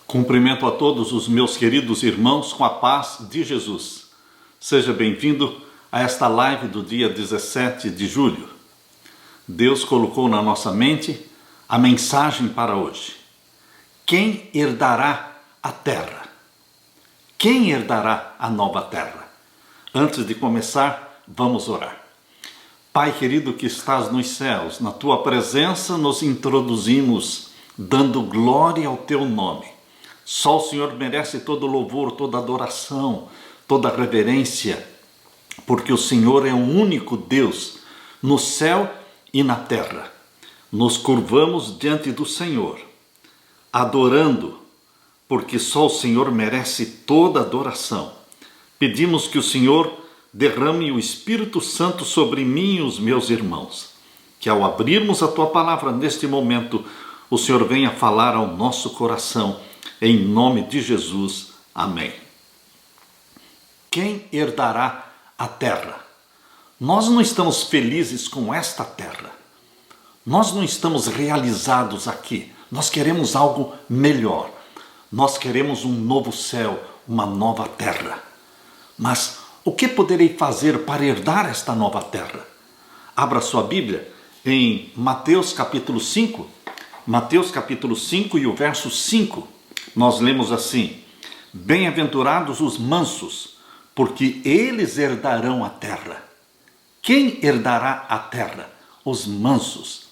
Cumprimento a todos os meus queridos irmãos com a paz de Jesus. Seja bem-vindo a esta live do dia 17 de julho. Deus colocou na nossa mente a mensagem para hoje. Quem herdará a terra? Quem herdará a nova terra? Antes de começar, vamos orar. Pai querido que estás nos céus, na tua presença nos introduzimos, dando glória ao teu nome. Só o Senhor merece todo louvor, toda adoração, toda reverência, porque o Senhor é o único Deus no céu e na terra. Nos curvamos diante do Senhor, adorando, porque só o Senhor merece toda adoração. Pedimos que o Senhor derrame o Espírito Santo sobre mim e os meus irmãos, que ao abrirmos a tua palavra neste momento, o Senhor venha falar ao nosso coração. Em nome de Jesus, amém. Quem herdará a terra? Nós não estamos felizes com esta terra. Nós não estamos realizados aqui. Nós queremos algo melhor. Nós queremos um novo céu, uma nova terra. Mas o que poderei fazer para herdar esta nova terra? Abra sua Bíblia em Mateus capítulo 5. Mateus capítulo 5 e o verso 5. Nós lemos assim: Bem-aventurados os mansos, porque eles herdarão a terra. Quem herdará a terra? Os mansos.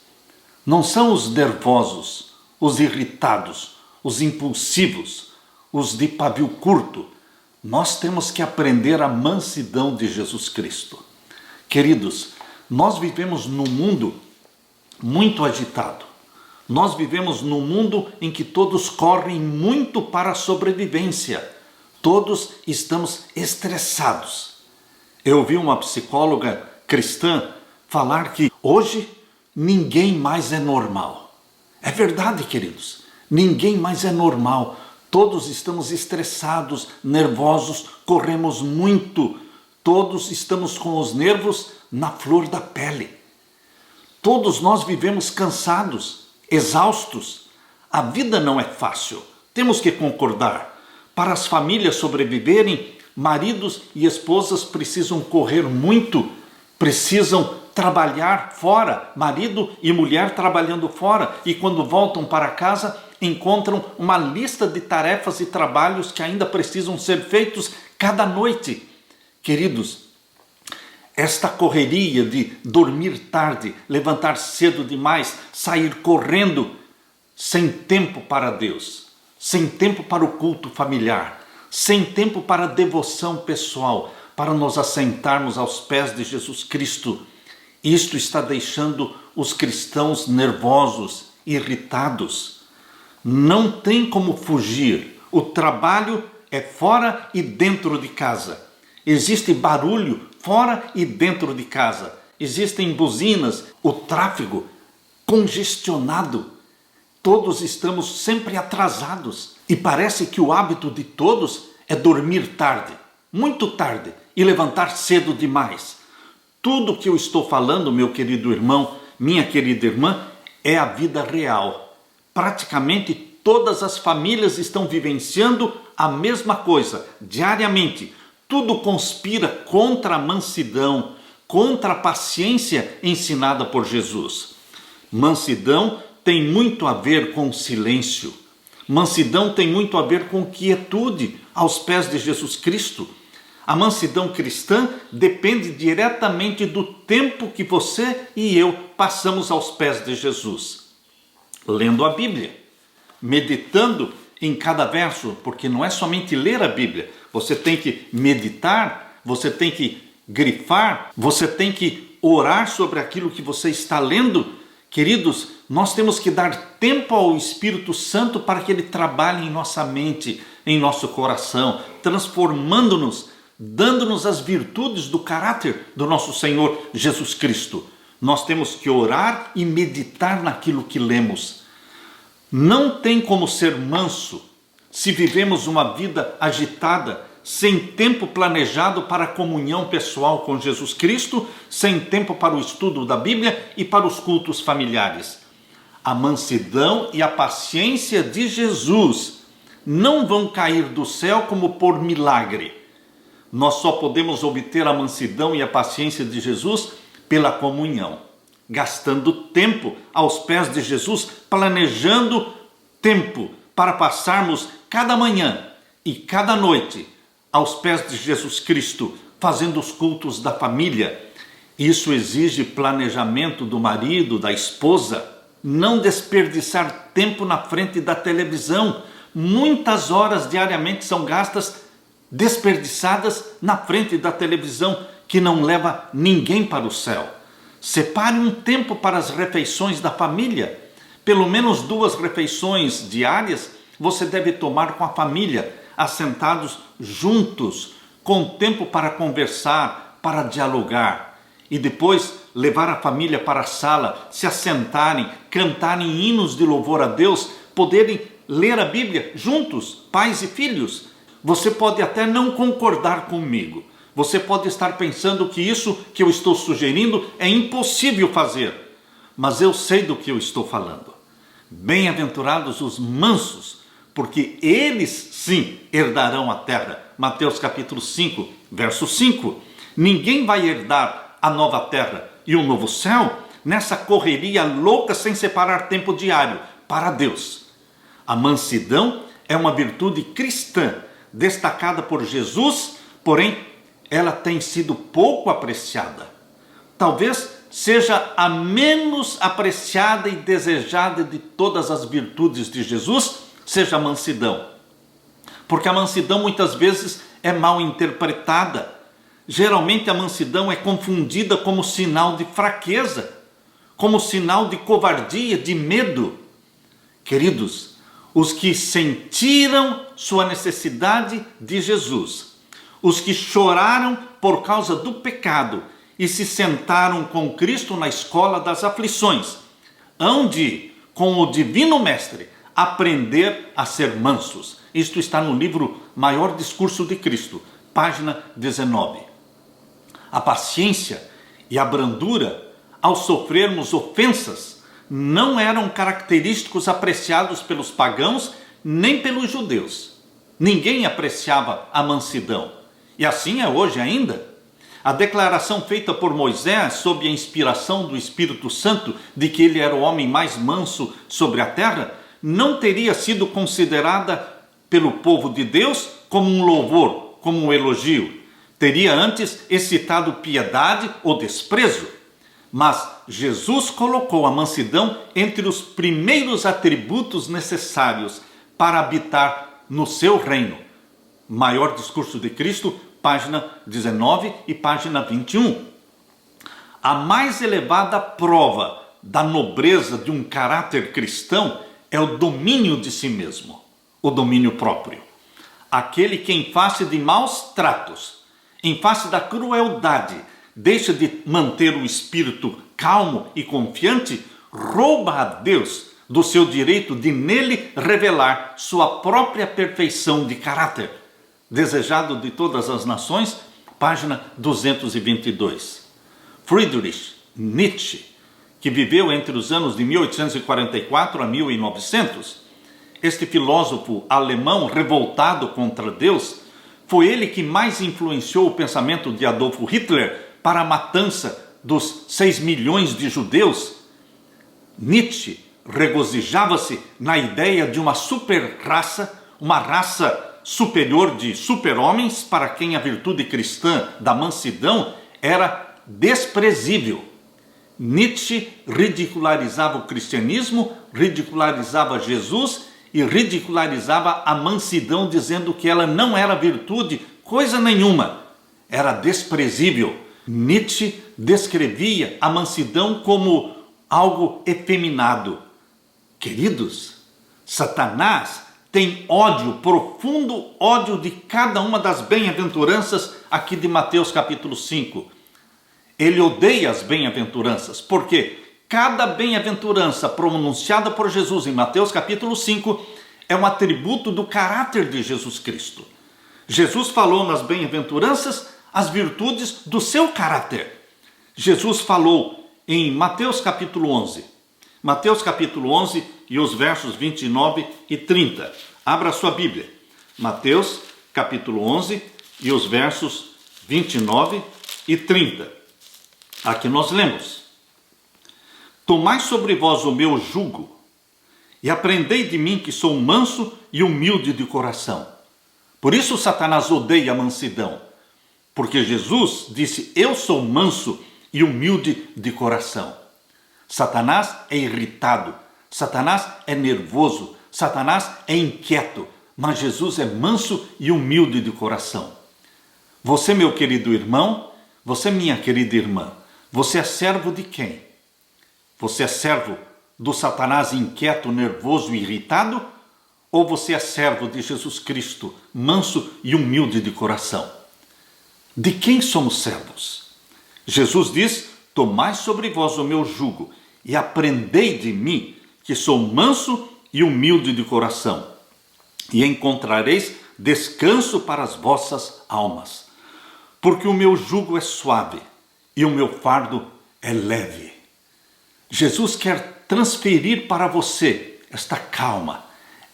Não são os nervosos, os irritados, os impulsivos, os de pavio curto. Nós temos que aprender a mansidão de Jesus Cristo. Queridos, nós vivemos num mundo muito agitado. Nós vivemos num mundo em que todos correm muito para a sobrevivência. Todos estamos estressados. Eu ouvi uma psicóloga cristã falar que hoje ninguém mais é normal. É verdade, queridos. Ninguém mais é normal. Todos estamos estressados, nervosos, corremos muito. Todos estamos com os nervos na flor da pele. Todos nós vivemos cansados, exaustos. A vida não é fácil, temos que concordar. Para as famílias sobreviverem, maridos e esposas precisam correr muito, precisam trabalhar fora, marido e mulher trabalhando fora, e quando voltam para casa, encontram uma lista de tarefas e trabalhos que ainda precisam ser feitos cada noite. Queridos, esta correria de dormir tarde, levantar cedo demais, sair correndo, sem tempo para Deus, sem tempo para o culto familiar, sem tempo para a devoção pessoal, para nos assentarmos aos pés de Jesus Cristo. Isto está deixando os cristãos nervosos, irritados. Não tem como fugir. O trabalho é fora e dentro de casa. Existe barulho fora e dentro de casa. Existem buzinas, o tráfego congestionado. Todos estamos sempre atrasados. E parece que o hábito de todos é dormir tarde, muito tarde, e levantar cedo demais. Tudo que eu estou falando, meu querido irmão, minha querida irmã, é a vida real. Praticamente todas as famílias estão vivenciando a mesma coisa, diariamente. Tudo conspira contra a mansidão, contra a paciência ensinada por Jesus. Mansidão tem muito a ver com silêncio. Mansidão tem muito a ver com quietude aos pés de Jesus Cristo. A mansidão cristã depende diretamente do tempo que você e eu passamos aos pés de Jesus. Lendo a Bíblia, meditando em cada verso, porque não é somente ler a Bíblia, você tem que meditar, você tem que grifar, você tem que orar sobre aquilo que você está lendo. Queridos, nós temos que dar tempo ao Espírito Santo para que ele trabalhe em nossa mente, em nosso coração, transformando-nos, dando-nos as virtudes do caráter do nosso Senhor Jesus Cristo. Nós temos que orar e meditar naquilo que lemos. Não tem como ser manso se vivemos uma vida agitada, sem tempo planejado para a comunhão pessoal com Jesus Cristo, sem tempo para o estudo da Bíblia e para os cultos familiares. A mansidão e a paciência de Jesus não vão cair do céu como por milagre. Nós só podemos obter a mansidão e a paciência de Jesus pela comunhão, gastando tempo aos pés de Jesus, planejando tempo para passarmos cada manhã e cada noite aos pés de Jesus Cristo, fazendo os cultos da família. Isso exige planejamento do marido, da esposa, não desperdiçar tempo na frente da televisão. Muitas horas diariamente são gastas, desperdiçadas na frente da televisão, que não leva ninguém para o céu. Separe um tempo para as refeições da família. Pelo menos 2 refeições diárias você deve tomar com a família, assentados juntos, com tempo para conversar, para dialogar. E depois levar a família para a sala, se assentarem, cantarem hinos de louvor a Deus, poderem ler a Bíblia juntos, pais e filhos. Você pode até não concordar comigo. Você pode estar pensando que isso que eu estou sugerindo é impossível fazer. Mas eu sei do que eu estou falando. Bem-aventurados os mansos, porque eles sim herdarão a terra. Mateus capítulo 5, verso 5. Ninguém vai herdar a nova terra e o novo céu nessa correria louca sem separar tempo diário para Deus. A mansidão é uma virtude cristã destacada por Jesus, porém ela tem sido pouco apreciada. Talvez seja a menos apreciada e desejada de todas as virtudes de Jesus, seja a mansidão. Porque a mansidão muitas vezes é mal interpretada. Geralmente a mansidão é confundida como sinal de fraqueza, como sinal de covardia, de medo. Queridos, os que sentiram sua necessidade de Jesus, os que choraram por causa do pecado e se sentaram com Cristo na escola das aflições, hão de, com o Divino Mestre, aprender a ser mansos. Isto está no livro Maior Discurso de Cristo, página 19. A paciência e a brandura, ao sofrermos ofensas, não eram característicos apreciados pelos pagãos nem pelos judeus. Ninguém apreciava a mansidão. E assim é hoje ainda. A declaração feita por Moisés, sob a inspiração do Espírito Santo, de que ele era o homem mais manso sobre a terra, não teria sido considerada pelo povo de Deus como um louvor, como um elogio. Teria antes excitado piedade ou desprezo. Mas Jesus colocou a mansidão entre os primeiros atributos necessários para habitar no seu reino. Maior Discurso de Cristo, página 19 e página 21. A mais elevada prova da nobreza de um caráter cristão é o domínio de si mesmo, o domínio próprio. Aquele que em face de maus tratos, em face da crueldade, deixa de manter o espírito calmo e confiante, rouba a Deus do seu direito de nele revelar sua própria perfeição de caráter. Desejado de todas as nações, página 222. Friedrich Nietzsche, que viveu entre os anos de 1844 a 1900, este filósofo alemão revoltado contra Deus, foi ele que mais influenciou o pensamento de Adolf Hitler para a matança dos 6 milhões de judeus. Nietzsche regozijava-se na ideia de uma super-raça, uma raça superior de super-homens para quem a virtude cristã da mansidão era desprezível. Nietzsche ridicularizava o cristianismo, ridicularizava Jesus e ridicularizava a mansidão, dizendo que ela não era virtude, coisa nenhuma, era desprezível. Nietzsche descrevia a mansidão como algo efeminado. Queridos, Satanás tem ódio, profundo ódio de cada uma das bem-aventuranças aqui de Mateus capítulo 5. Ele odeia as bem-aventuranças, porque cada bem-aventurança pronunciada por Jesus em Mateus capítulo 5 é um atributo do caráter de Jesus Cristo. Jesus falou nas bem-aventuranças as virtudes do seu caráter. Jesus falou em Mateus capítulo 11. Mateus capítulo 11 e os versos 29 e 30. Abra sua Bíblia, Mateus capítulo 11 e os versos 29 e 30. Aqui nós lemos: Tomai sobre vós o meu jugo e aprendei de mim, que sou manso e humilde de coração. Por isso Satanás odeia a mansidão, porque Jesus disse: eu sou manso e humilde de coração. Satanás é irritado, Satanás é nervoso, Satanás é inquieto, mas Jesus é manso e humilde de coração. Você, meu querido irmão, você, minha querida irmã, você é servo de quem? Você é servo do Satanás inquieto, nervoso e irritado? Ou você é servo de Jesus Cristo, manso e humilde de coração? De quem somos servos? Jesus diz: tomai sobre vós o meu jugo e aprendei de mim, que sou manso e humilde de coração, e encontrareis descanso para as vossas almas. Porque o meu jugo é suave e o meu fardo é leve. Jesus quer transferir para você esta calma,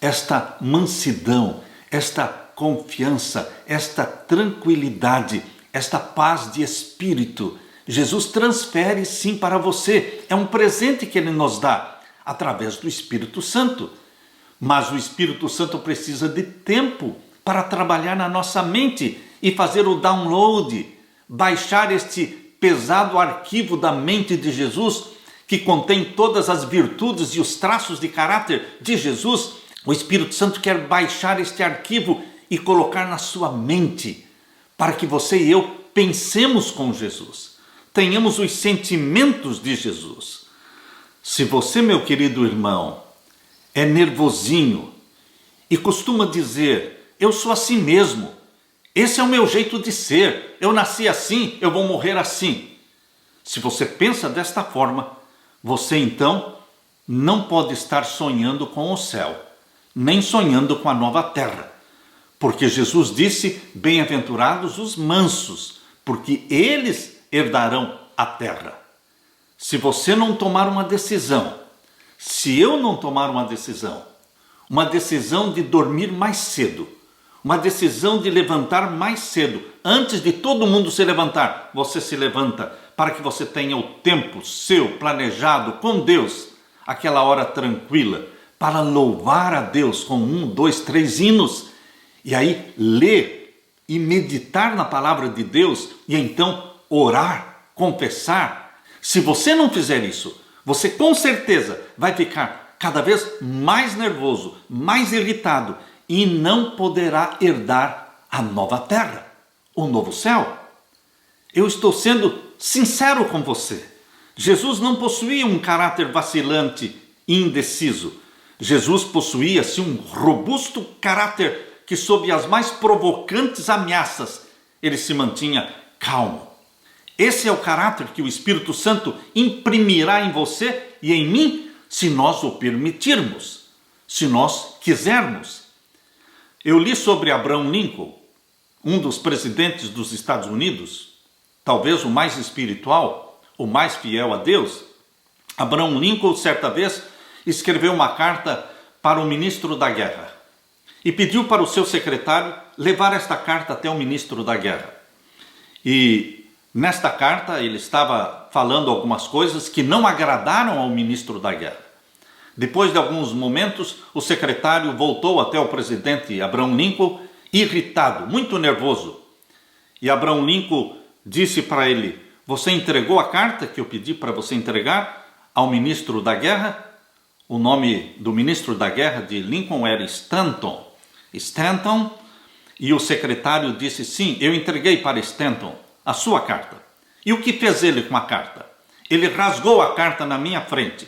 esta mansidão, esta confiança, esta tranquilidade, esta paz de espírito. Jesus transfere sim para você. É um presente que Ele nos dá através do Espírito Santo. Mas o Espírito Santo precisa de tempo para trabalhar na nossa mente e fazer o download, baixar este pesado arquivo da mente de Jesus, que contém todas as virtudes e os traços de caráter de Jesus. O Espírito Santo quer baixar este arquivo e colocar na sua mente, para que você e eu pensemos com Jesus, tenhamos os sentimentos de Jesus. Se você, meu querido irmão, é nervosinho e costuma dizer: eu sou assim mesmo, esse é o meu jeito de ser, eu nasci assim, eu vou morrer assim. Se você pensa desta forma, você então não pode estar sonhando com o céu, nem sonhando com a nova terra. Porque Jesus disse: bem-aventurados os mansos, porque eles herdarão a terra. Se você não tomar uma decisão, se eu não tomar uma decisão de dormir mais cedo, uma decisão de levantar mais cedo, antes de todo mundo se levantar, você se levanta, para que você tenha o tempo seu planejado com Deus, aquela hora tranquila, para louvar a Deus com 1, 2, 3 hinos, e aí ler e meditar na palavra de Deus, e então orar, confessar. Se você não fizer isso, você com certeza vai ficar cada vez mais nervoso, mais irritado, e não poderá herdar a nova terra, o novo céu. Eu estou sendo sincero com você. Jesus não possuía um caráter vacilante e indeciso. Jesus possuía-se um robusto caráter que, sob as mais provocantes ameaças, ele se mantinha calmo. Esse é o caráter que o Espírito Santo imprimirá em você e em mim, se nós o permitirmos, se nós quisermos. Eu li sobre Abraham Lincoln, um dos presidentes dos Estados Unidos, talvez o mais espiritual, o mais fiel a Deus. Abraham Lincoln, certa vez, escreveu uma carta para o ministro da guerra e pediu para o seu secretário levar esta carta até o ministro da guerra. E nesta carta ele estava falando algumas coisas que não agradaram ao ministro da guerra. Depois de alguns momentos, o secretário voltou até o presidente Abraham Lincoln, irritado, muito nervoso. E Abraham Lincoln disse para ele: você entregou a carta que eu pedi para você entregar ao ministro da guerra? O nome do ministro da guerra de Lincoln era Stanton. E o secretário disse: sim, eu entreguei para Stanton a sua carta. E o que fez ele com a carta? Ele rasgou a carta na minha frente.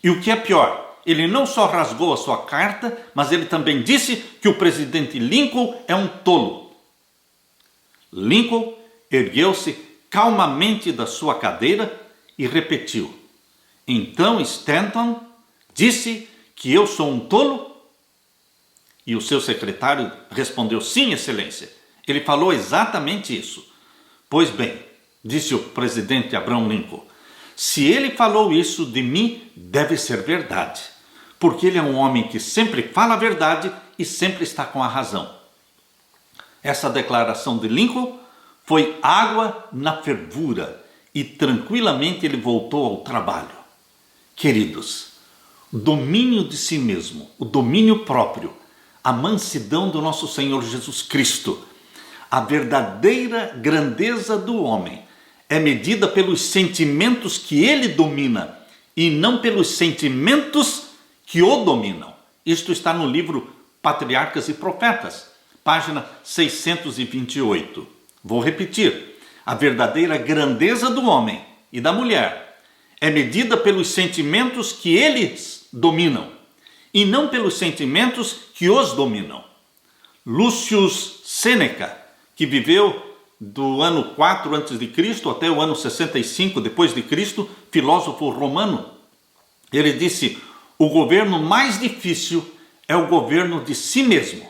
E o que é pior, ele não só rasgou a sua carta, mas ele também disse que o presidente Lincoln é um tolo. Lincoln ergueu-se calmamente da sua cadeira e repetiu: então Stanton disse que eu sou um tolo? E o seu secretário respondeu: sim, excelência, ele falou exatamente isso. Pois bem, disse o presidente Abraham Lincoln, se ele falou isso de mim, deve ser verdade, porque ele é um homem que sempre fala a verdade e sempre está com a razão. Essa declaração de Lincoln foi água na fervura e tranquilamente ele voltou ao trabalho. Queridos, o domínio de si mesmo, o domínio próprio, a mansidão do nosso Senhor Jesus Cristo, a verdadeira grandeza do homem é medida pelos sentimentos que ele domina e não pelos sentimentos que o dominam. Isto está no livro Patriarcas e Profetas, página 628. Vou repetir. A verdadeira grandeza do homem e da mulher é medida pelos sentimentos que eles dominam e não pelos sentimentos que os dominam. Lucius Sêneca, que viveu do ano 4 a.C. até o ano 65 depois de Cristo, filósofo romano, ele disse: o governo mais difícil é o governo de si mesmo.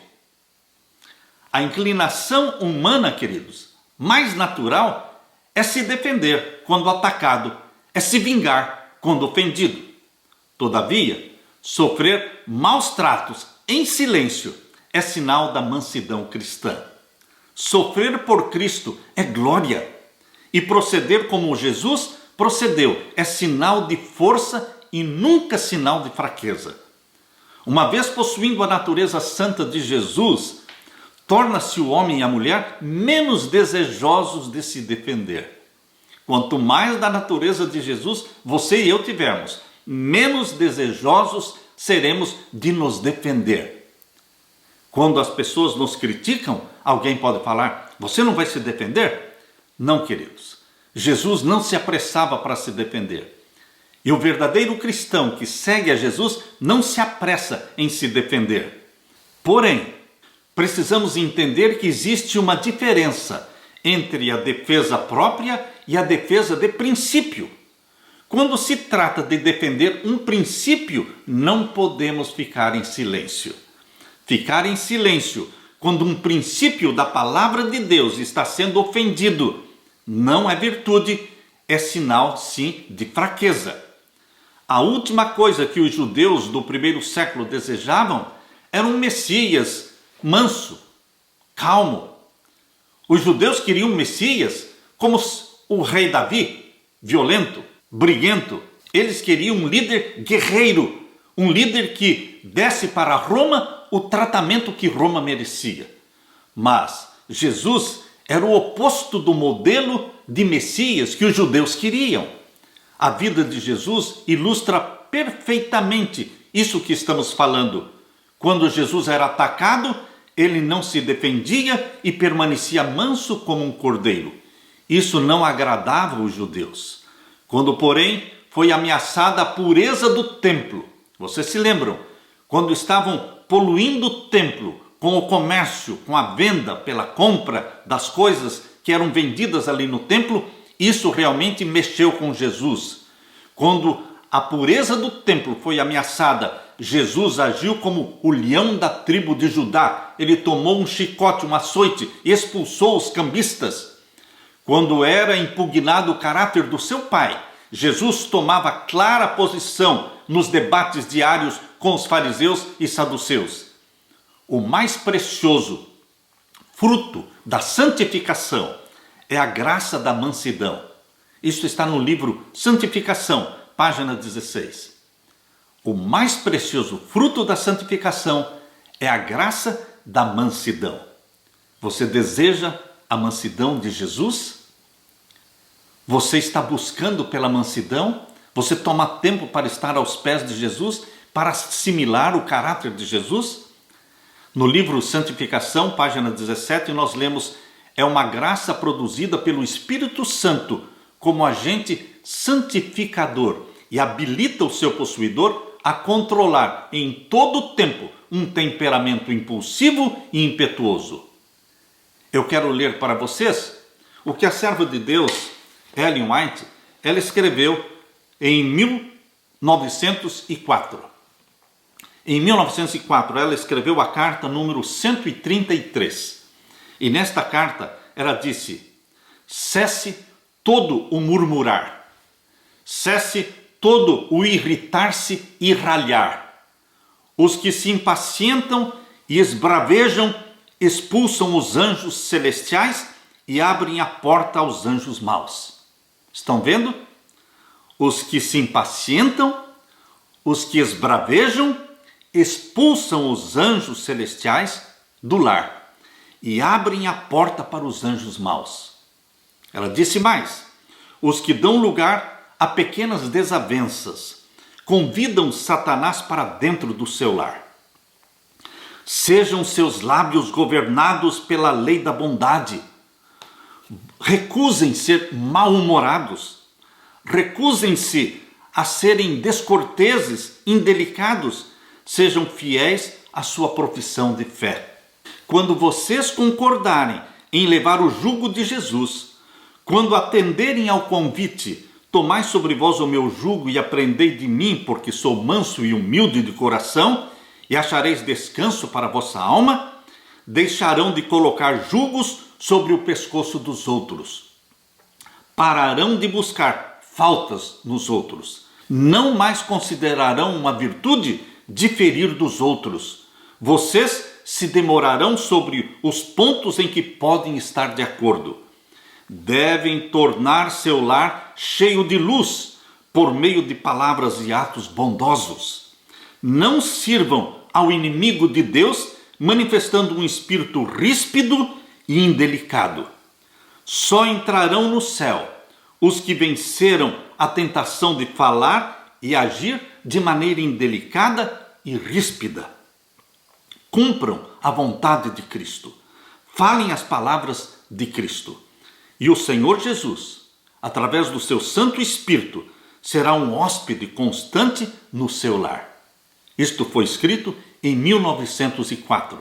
A inclinação humana, queridos, mais natural é se defender quando atacado, é se vingar quando ofendido. Todavia, sofrer maus tratos em silêncio é sinal da mansidão cristã. Sofrer por Cristo é glória, e proceder como Jesus procedeu é sinal de força e nunca sinal de fraqueza. Uma vez possuindo a natureza santa de Jesus, torna-se o homem e a mulher menos desejosos de se defender. Quanto mais da natureza de Jesus você e eu tivermos, menos desejosos seremos de nos defender. Quando as pessoas nos criticam, alguém pode falar: você não vai se defender? Não, queridos. Jesus não se apressava para se defender. E o verdadeiro cristão que segue a Jesus não se apressa em se defender. Porém, precisamos entender que existe uma diferença entre a defesa própria e a defesa de princípio. Quando se trata de defender um princípio, não podemos ficar em silêncio. Ficar em silêncio quando um princípio da palavra de Deus está sendo ofendido não é virtude, é sinal, sim, de fraqueza. A última coisa que os judeus do primeiro século desejavam era um Messias manso, calmo. Os judeus queriam um Messias como o rei Davi, violento, briguento. Eles queriam um líder guerreiro, um líder que desse para Roma o tratamento que Roma merecia. Mas Jesus era o oposto do modelo de Messias que os judeus queriam. A vida de Jesus ilustra perfeitamente isso que estamos falando. Quando Jesus era atacado, ele não se defendia e permanecia manso como um cordeiro. Isso não agradava os judeus. Quando, porém, foi ameaçada a pureza do templo, vocês se lembram? Quando estavam poluindo o templo com o comércio, com a venda, pela compra das coisas que eram vendidas ali no templo, isso realmente mexeu com Jesus. Quando a pureza do templo foi ameaçada, Jesus agiu como o leão da tribo de Judá. Ele tomou um chicote, um açoite e expulsou os cambistas. Quando era impugnado o caráter do seu pai, Jesus tomava clara posição nos debates diários com os fariseus e saduceus. O mais precioso fruto da santificação é a graça da mansidão. Isso está no livro Santificação, página 16. O mais precioso fruto da santificação é a graça da mansidão. Você deseja a mansidão de Jesus? Você está buscando pela mansidão? Você toma tempo para estar aos pés de Jesus, para assimilar o caráter de Jesus? No livro Santificação, página 17, nós lemos: é uma graça produzida pelo Espírito Santo como agente santificador e habilita o seu possuidor a controlar em todo o tempo um temperamento impulsivo e impetuoso. Eu quero ler para vocês o que a serva de Deus, Ellen White, ela escreveu em 1904. Em 1904, ela escreveu a carta número 133. E nesta carta, ela disse: cesse todo o murmurar, cesse todo o irritar-se e ralhar. Os que se impacientam e esbravejam, expulsam os anjos celestiais e abrem a porta aos anjos maus. Estão vendo? Os que se impacientam, os que esbravejam, expulsam os anjos celestiais do lar e abrem a porta para os anjos maus. Ela disse mais: os que dão lugar a pequenas desavenças, convidam Satanás para dentro do seu lar. Sejam seus lábios governados pela lei da bondade. Recusem ser mal-humorados. Recusem-se a serem descorteses, indelicados. Sejam fiéis à sua profissão de fé. Quando vocês concordarem em levar o jugo de Jesus, quando atenderem ao convite, tomai sobre vós o meu jugo e aprendei de mim, porque sou manso e humilde de coração, e achareis descanso para a vossa alma, deixarão de colocar jugos sobre o pescoço dos outros. Pararão de buscar faltas nos outros. Não mais considerarão uma virtude diferir dos outros. Vocês se demorarão sobre os pontos em que podem estar de acordo. Devem tornar seu lar cheio de luz por meio de palavras e atos bondosos. Não sirvam ao inimigo de Deus manifestando um espírito ríspido e indelicado. Só entrarão no céu os que venceram a tentação de falar e agir de maneira indelicada e ríspida. Cumpram a vontade de Cristo. Falem as palavras de Cristo. E o Senhor Jesus, através do seu Santo Espírito, será um hóspede constante no seu lar. Isto foi escrito em 1904.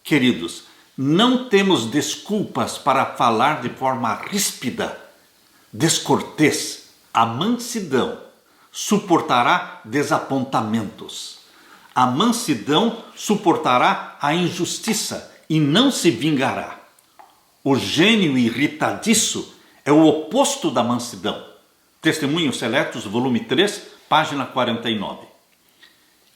Queridos, não temos desculpas para falar de forma ríspida, descortês. A mansidão suportará desapontamentos. A mansidão suportará a injustiça e não se vingará. O gênio irritadiço é o oposto da mansidão. Testemunhos Seletos, volume 3, página 49.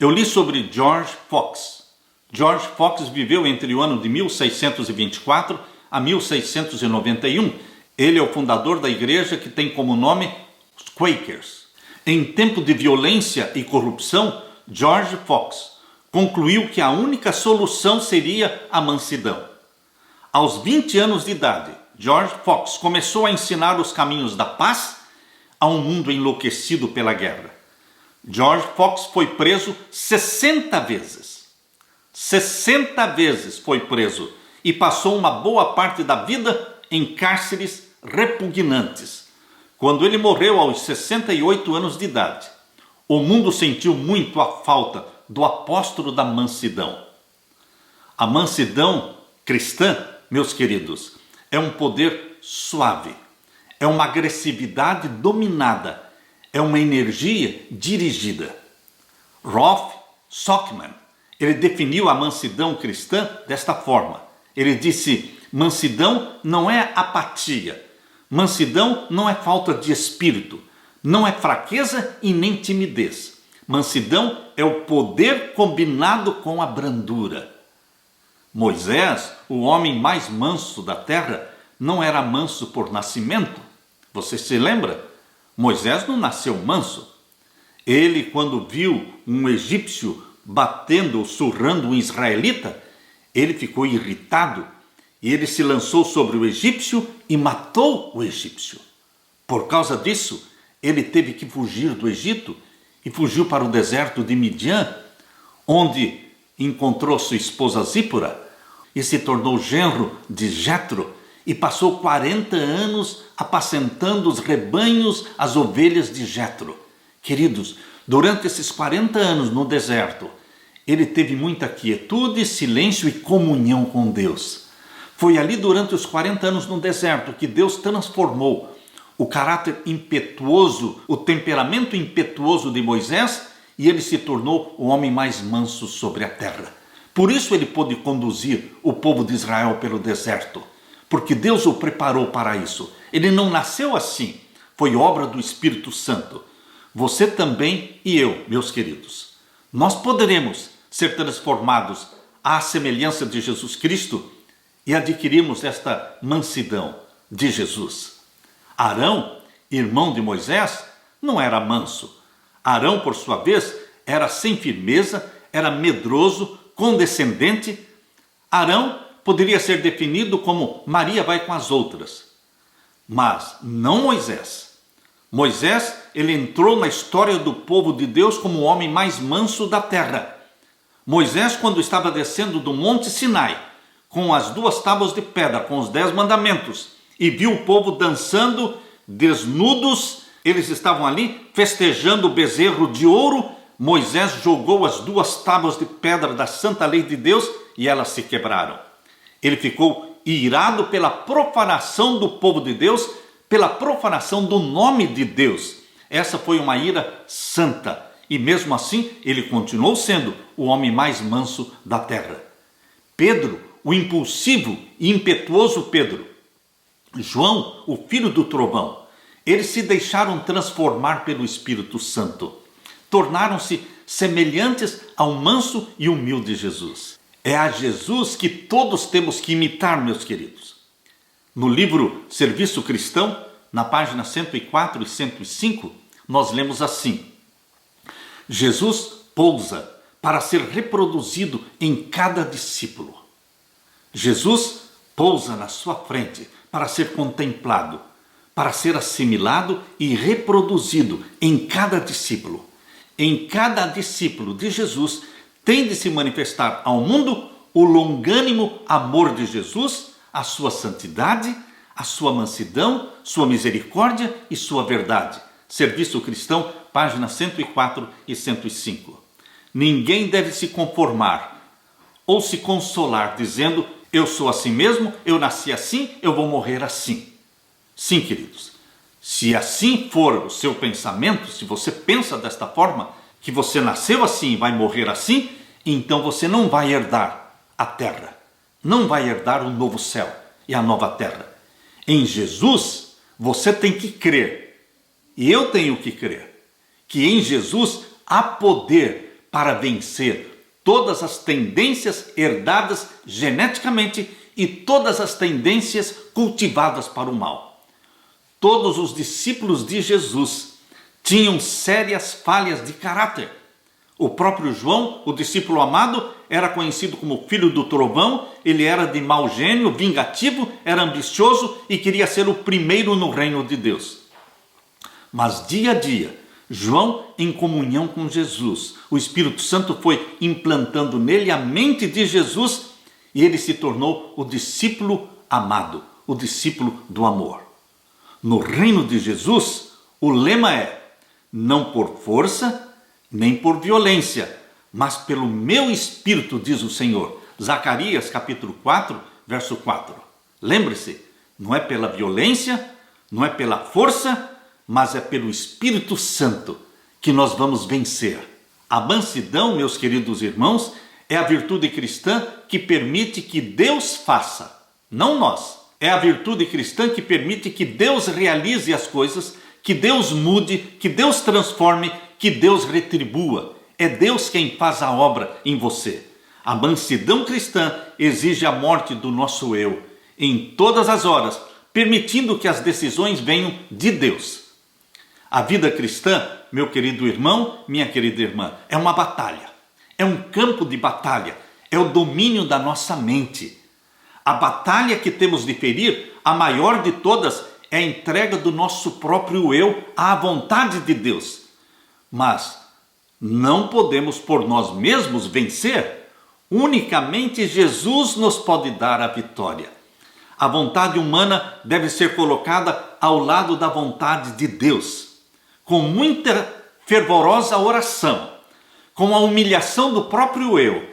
Eu li sobre George Fox. George Fox viveu entre o ano de 1624 a 1691. Ele é o fundador da igreja que tem como nome os Quakers. Em tempo de violência e corrupção, George Fox concluiu que a única solução seria a mansidão. Aos 20 anos de idade, George Fox começou a ensinar os caminhos da paz a um mundo enlouquecido pela guerra. George Fox foi preso 60 vezes. 60 vezes foi preso e passou uma boa parte da vida em cárceres repugnantes. Quando ele morreu aos 68 anos de idade, o mundo sentiu muito a falta do apóstolo da mansidão. A mansidão cristã, meus queridos, é um poder suave, é uma agressividade dominada, é uma energia dirigida. Rolf Sockman, ele definiu a mansidão cristã desta forma. Ele disse: mansidão não é apatia, mansidão não é falta de espírito, não é fraqueza e nem timidez. Mansidão é o poder combinado com a brandura. Moisés, o homem mais manso da terra, não era manso por nascimento. Você se lembra? Moisés não nasceu manso. Ele, quando viu um egípcio batendo ou surrando um israelita, ele ficou irritado e ele se lançou sobre o egípcio e matou o egípcio. Por causa disso, ele teve que fugir do Egito e fugiu para o deserto de Midian, onde encontrou sua esposa Zípora e se tornou genro de Jetro e passou 40 anos apacentando os rebanhos, as ovelhas de Jetro. Queridos, durante esses 40 anos no deserto, ele teve muita quietude, silêncio e comunhão com Deus. Foi ali durante os 40 anos no deserto que Deus transformou o caráter impetuoso, o temperamento impetuoso de Moisés, e ele se tornou o homem mais manso sobre a terra. Por isso ele pôde conduzir o povo de Israel pelo deserto, porque Deus o preparou para isso. Ele não nasceu assim, foi obra do Espírito Santo. Você também e eu, meus queridos, nós poderemos ser transformados à semelhança de Jesus Cristo e adquirimos esta mansidão de Jesus. Arão, irmão de Moisés, não era manso. Arão, por sua vez, era sem firmeza, era medroso, condescendente. Arão poderia ser definido como Maria vai com as outras, mas não Moisés. Moisés, ele entrou na história do povo de Deus como o homem mais manso da terra. Moisés, quando estava descendo do Monte Sinai, com as 2 tábuas de pedra, com os 10 mandamentos, e viu o povo dançando, desnudos, eles estavam ali festejando o bezerro de ouro. Moisés jogou as 2 tábuas de pedra da santa lei de Deus e elas se quebraram. Ele ficou irado pela profanação do povo de Deus, pela profanação do nome de Deus. Essa foi uma ira santa. E mesmo assim, ele continuou sendo o homem mais manso da terra. Pedro, o impulsivo e impetuoso Pedro. João, o filho do trovão. Eles se deixaram transformar pelo Espírito Santo. Tornaram-se semelhantes ao manso e humilde Jesus. É a Jesus que todos temos que imitar, meus queridos. No livro Serviço Cristão, na página 104 e 105, nós lemos assim: Jesus pousa para ser reproduzido em cada discípulo. Jesus pousa na sua frente para ser contemplado, para ser assimilado e reproduzido em cada discípulo. Em cada discípulo de Jesus tem de se manifestar ao mundo o longânimo amor de Jesus, a sua santidade, a sua mansidão, sua misericórdia e sua verdade. Serviço Cristão, páginas 104 e 105. Ninguém deve se conformar ou se consolar dizendo: eu sou assim mesmo, eu nasci assim, eu vou morrer assim. Sim, queridos, se assim for o seu pensamento, se você pensa desta forma, que você nasceu assim e vai morrer assim, então você não vai herdar a terra, não vai herdar o novo céu e a nova terra. Em Jesus, você tem que crer, e eu tenho que crer, que em Jesus há poder para vencer todas as tendências herdadas geneticamente e todas as tendências cultivadas para o mal. Todos os discípulos de Jesus tinham sérias falhas de caráter. O próprio João, o discípulo amado, era conhecido como filho do trovão. Ele era de mau gênio, vingativo, era ambicioso e queria ser o primeiro no reino de Deus. Mas dia a dia, João, em comunhão com Jesus, o Espírito Santo foi implantando nele a mente de Jesus e ele se tornou o discípulo amado, o discípulo do amor. No reino de Jesus, o lema é: não por força, nem por violência, mas pelo meu Espírito, diz o Senhor. Zacarias capítulo 4, verso 4. Lembre-se, não é pela violência, não é pela força, mas é pelo Espírito Santo que nós vamos vencer. A mansidão, meus queridos irmãos, é a virtude cristã que permite que Deus faça, não nós. É a virtude cristã que permite que Deus realize as coisas, que Deus mude, que Deus transforme, que Deus retribua. É Deus quem faz a obra em você. A mansidão cristã exige a morte do nosso eu, em todas as horas, permitindo que as decisões venham de Deus. A vida cristã, meu querido irmão, minha querida irmã, é uma batalha. É um campo de batalha. É o domínio da nossa mente. A batalha que temos de ferir, a maior de todas, é a entrega do nosso próprio eu à vontade de Deus. Mas não podemos por nós mesmos vencer. Unicamente Jesus nos pode dar a vitória. A vontade humana deve ser colocada ao lado da vontade de Deus, com muita fervorosa oração, com a humilhação do próprio eu,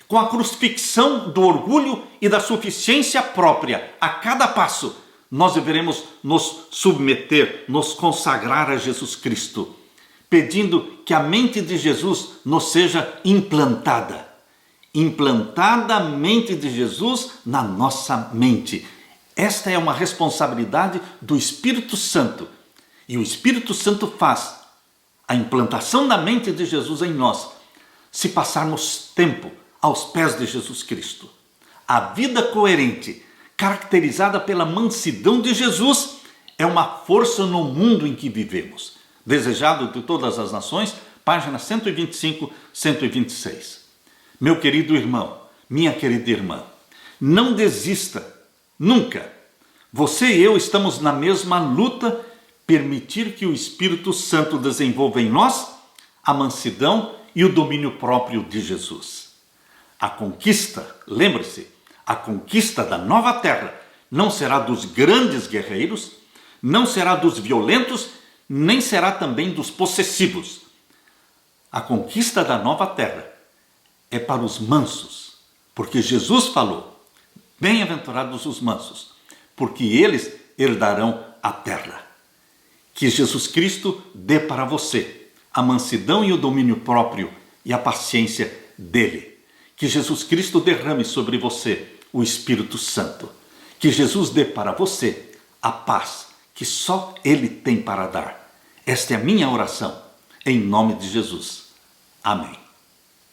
com a crucifixão do orgulho e da suficiência própria. A cada passo, nós deveremos nos submeter, nos consagrar a Jesus Cristo, pedindo que a mente de Jesus nos seja implantada. Implantada a mente de Jesus na nossa mente. Esta é uma responsabilidade do Espírito Santo. E o Espírito Santo faz a implantação da mente de Jesus em nós, se passarmos tempo aos pés de Jesus Cristo. A vida coerente, caracterizada pela mansidão de Jesus, é uma força no mundo em que vivemos. Desejado de todas as nações, páginas 125, 126. Meu querido irmão, minha querida irmã, não desista, nunca. Você e eu estamos na mesma luta, permitir que o Espírito Santo desenvolva em nós a mansidão e o domínio próprio de Jesus. A conquista, lembre-se, a conquista da nova terra não será dos grandes guerreiros, não será dos violentos, nem será também dos possessivos. A conquista da nova terra é para os mansos, porque Jesus falou: bem-aventurados os mansos, porque eles herdarão a terra. Que Jesus Cristo dê para você a mansidão e o domínio próprio e a paciência dele. Que Jesus Cristo derrame sobre você o Espírito Santo. Que Jesus dê para você a paz que só ele tem para dar. Esta é a minha oração, em nome de Jesus. Amém.